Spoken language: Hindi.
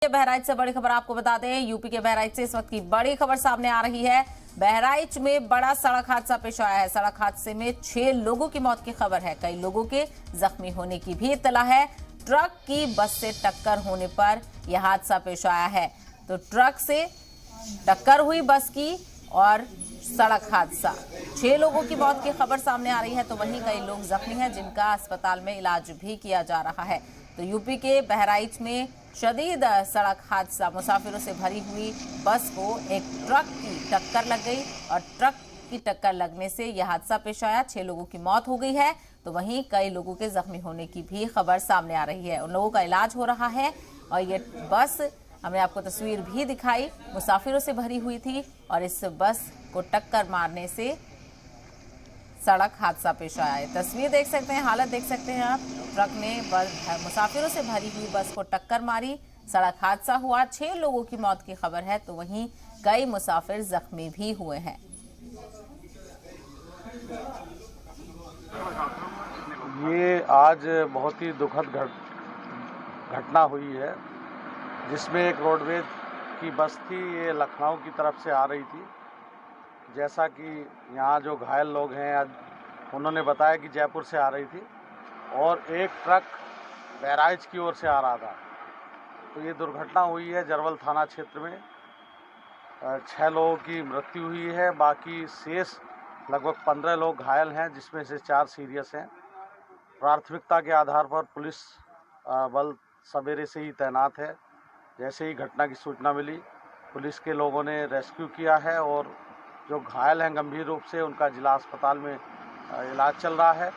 बहराइच से बड़ी खबर आपको बता दें। यूपी के बहराइच से इस वक्त की बड़ी खबर सामने आ रही है। बहराइच में बड़ा सड़क हादसा पेश आया है। सड़क हादसे में 6 लोगों की मौत की खबर है। कई लोगों के जख्मी होने की भी इत्तला है। ट्रक की बस से टक्कर होने पर यह हादसा पेश आया है। तो ट्रक से टक्कर हुई बस की और सड़क हादसा, 6 लोगों की मौत की खबर सामने आ रही है। तो वहीं कई लोग जख्मी हैं जिनका अस्पताल में इलाज भी किया जा रहा है। तो यूपी के बहराइच में शदीद सड़क हादसा, मुसाफिरों से भरी हुई बस को एक ट्रक की टक्कर लग गई और ट्रक की टक्कर लगने से यह हादसा पेश आया। 6 लोगों की मौत हो गई है। तो वहीं कई लोगों के जख्मी होने की भी खबर सामने आ रही है। उन लोगों का इलाज हो रहा है और ये बस, हमने आपको तस्वीर भी दिखाई, मुसाफिरों से भरी हुई थी और इस बस को टक्कर मारने से सड़क हादसा पेश आया है। तस्वीर देख सकते हैं, हालत देख सकते हैं आप। ट्रक ने मुसाफिरों से भरी हुई बस को टक्कर मारी, सड़क हादसा हुआ। 6 लोगों की मौत की खबर है। तो वहीं कई मुसाफिर जख्मी भी हुए हैं। ये आज बहुत ही दुखद घटना हुई है, जिसमें एक रोडवेज की बस थी। ये लखनऊ की तरफ से आ रही थी। जैसा कि यहाँ जो घायल लोग हैं उन्होंने बताया कि जयपुर से आ रही थी और एक ट्रक बहराइच की ओर से आ रहा था। तो ये दुर्घटना हुई है जरवल थाना क्षेत्र में। 6 लोगों की मृत्यु हुई है, बाकी शेष लगभग 15 लोग घायल हैं, जिसमें से 4 सीरियस हैं। प्राथमिकता के आधार पर पुलिस बल सवेरे से ही तैनात है। जैसे ही घटना की सूचना मिली, पुलिस के लोगों ने रेस्क्यू किया है और जो घायल हैं गंभीर रूप से, उनका जिला अस्पताल में इलाज चल रहा है।